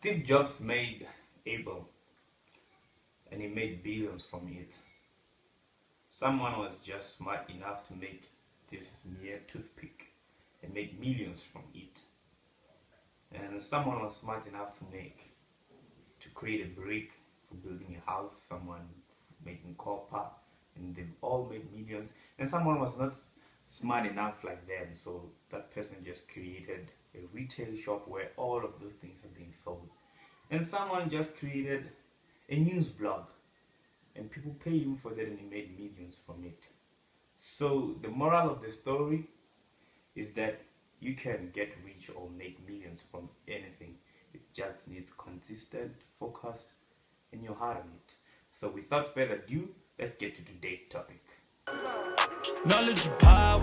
Steve Jobs made Apple and he made billions from it. Someone was just smart enough to make this mere toothpick and make millions from it. And someone was smart enough to create a brick for building a house, someone making copper, and they've all made millions. And someone was not smart enough like them, so that person just created a retail shop where all of those things are being sold. And someone just created a news blog, and people pay him for that, and he made millions from it. So the moral of the story is that you can get rich or make millions from anything. It just needs consistent focus and your heart on it. So without further ado, let's get to today's topic. Knowledge power,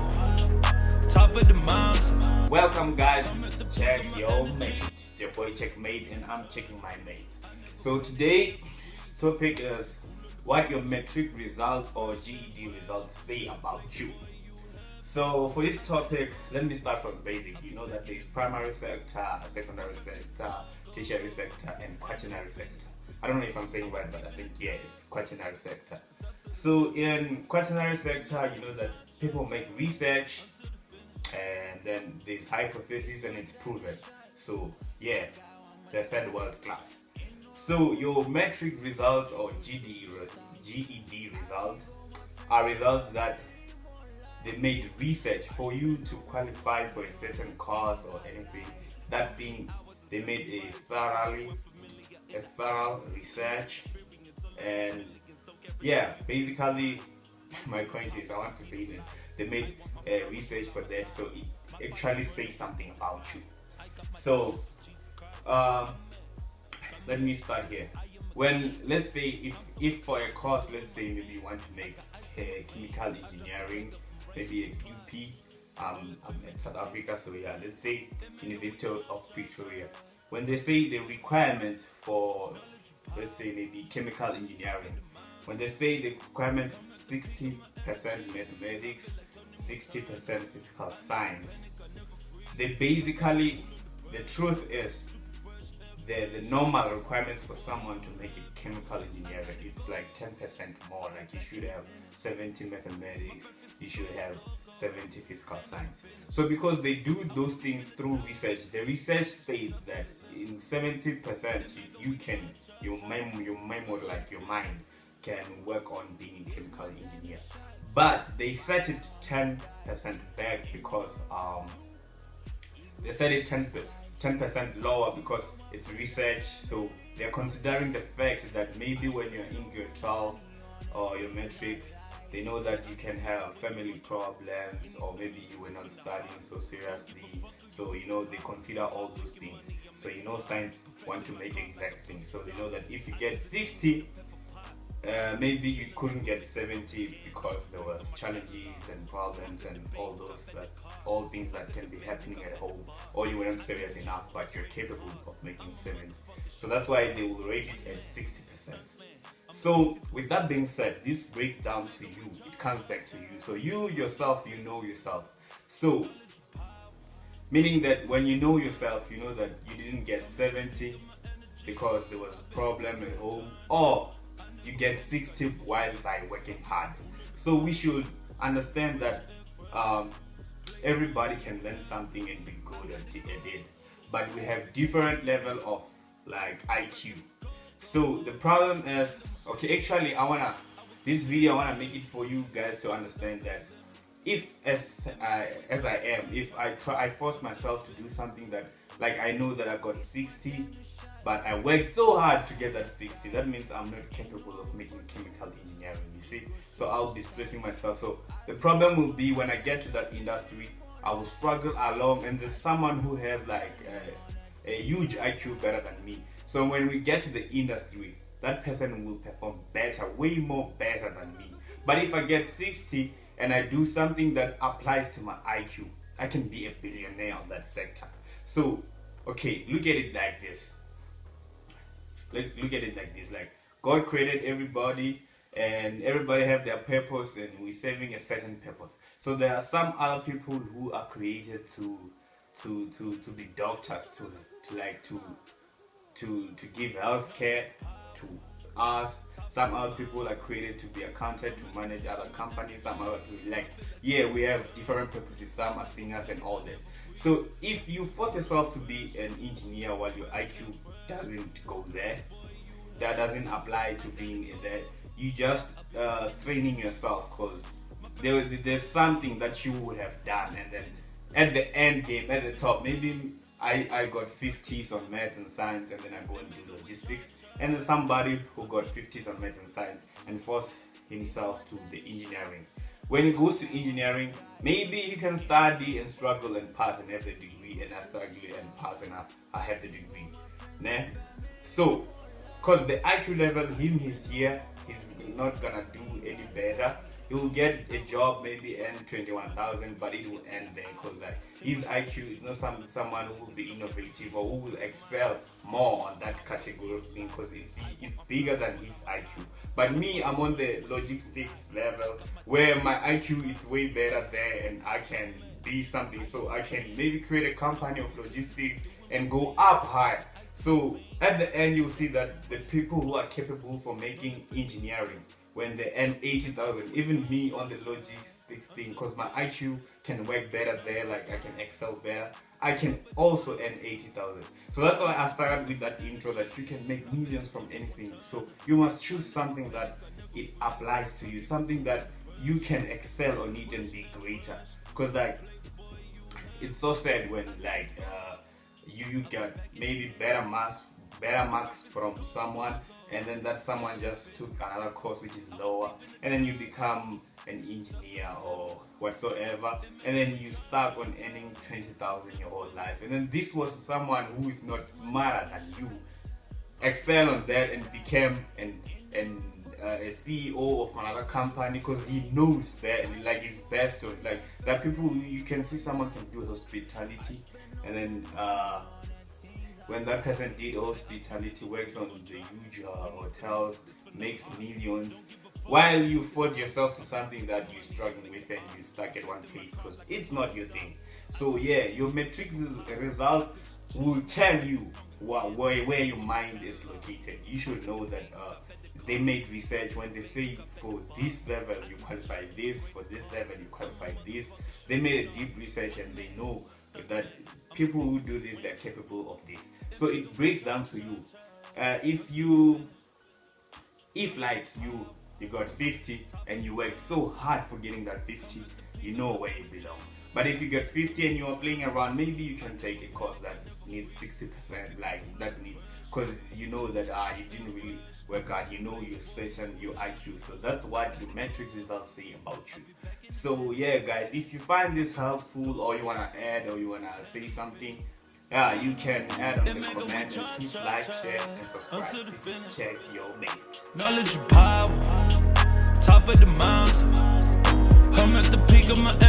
top of the mountain. Welcome guys, this is Check Your Mate. It's your boy Checkmate and I'm checking my mate. So today's topic is what your Matric results or GED results say about you. So for this topic, let me start from basic. You know that there is primary sector, secondary sector, tertiary sector, and quaternary sector. I don't know if I'm saying right, but I think yeah, it's quaternary sector. So in quaternary sector, you know that people make research, and then there's hypothesis and it's proven. So yeah, they're third world class. So your Matric results or GED results are results that they made research for you to qualify for a certain course or anything. That being, they made a thorough research, and yeah, basically my point is I want to say that they made research for that, so it actually says something about you. So let me start here. When, let's say, if for a course, let's say maybe you want to make chemical engineering, maybe a UP, I'm in South Africa, so yeah, let's say University of Pretoria. When they say the requirements for, let's say maybe chemical engineering, when they say the requirement 60% mathematics, 60% physical science, they basically, the truth is, the normal requirements for someone to make it chemical engineering, it's like 10% more. Like you should have 70 mathematics, you should have 70 physical science. So because they do those things through research, the research states that in 70% your memory, like your mind, can work on being a chemical engineer. But they set it 10% back because they set it 10% lower because it's research. So they're considering the fact that maybe when you're in grade 12 or your Matric, they know that you can have family problems, or maybe you were not studying so seriously. So you know, they consider all those things. So you know, science want to make exact things. So they know that if you get 60, maybe you couldn't get 70 because there was challenges and problems and all things that can be happening at home, or you weren't serious enough, but you're capable of making 70. So that's why they will rate it at 60%. So with that being said, this breaks down to you. It comes back to you. So you yourself, you know yourself. So meaning that when you know yourself, you know that you didn't get 70 because there was a problem at home, or you get 60 while by working hard. So we should understand that everybody can learn something and be good at it, but we have different level of like IQ. So the problem is, okay, actually this video I wanna make it for you guys to understand that if as I am, if I force myself to do something that, like, I know that I got 60, but I worked so hard to get that 60, that means I'm not capable of making chemical engineering, you see? So I'll be stressing myself. So the problem will be when I get to that industry, I will struggle along, and there's someone who has like a huge IQ better than me. So when we get to the industry, that person will perform better, way more better than me. But if I get 60 and I do something that applies to my IQ, I can be a billionaire on that sector. So, okay, look at it like this. Look at it like this. Like, God created everybody, and everybody have their purpose, and we're serving a certain purpose. So there are some other people who are created to be doctors, to give healthcare to us. Some other people are created to be accountant, to manage other companies. Some other people, we have different purposes. Some are singers and all that. So if you force yourself to be an engineer while your IQ doesn't go there, that doesn't apply to being there, you just straining yourself, because there's something that you would have done, and then at the end game, at the top, maybe I got 50s on math and science, and then I go and do logistics, and then somebody who got 50s on math and science and forced himself to the engineering. When he goes to engineering, maybe he can study and struggle and pass and have the degree, and I struggle and pass and I have the degree. Né? So, because the IQ level, he's here, he's not gonna do any better. He'll get a job, maybe earn 21,000, but it will end there, because his IQ is not someone who will be innovative or who will excel more on that category of thing, because it's bigger than his IQ. But me, I'm on the logistics level where my IQ is way better there, and I can be something. So I can maybe create a company of logistics and go up high. So at the end, you'll see that the people who are capable for making engineering, when they earn 80,000, even me on the logistics thing, because my IQ can work better there, I can excel better, I can also earn 80,000. So that's why I started with that intro, that you can make millions from anything. So you must choose something that it applies to you, something that you can excel on it and be greater. Because it's so sad when you get maybe better marks from someone, and then that someone just took another course which is lower, and then you become an engineer or whatsoever, and then you start on earning 20,000 your whole life, and then this was someone who is not smarter than you, excel on that and became a CEO of another company, because he knows that, he's best on that. People, you can see someone can do hospitality, and then when that person did hospitality, works on the huge hotels, makes millions, while you force yourself to something that you're struggling with and you stuck at one place because it's not your thing. So yeah, your matrix's result will tell you where your mind is located. You should know that they made research when they say for this level you qualify this, for this level you qualify this. They made a deep research and they know that people who do this, they're capable of this. So it breaks down to you. If you got 50 and you worked so hard for getting that 50, you know where you belong. But if you get 50 and you are playing around, maybe you can take a course that needs 60%, because you know that you didn't really work hard, you know you're certain your IQ. So that's what the Matric results say about you. So yeah guys, if you find this helpful, or you wanna add, or you wanna say something, you can add on the comment, and please like, share, and subscribe. This is Check Your Mate. Knowledge of power, top of the mountain. I'm at the peak of my energy.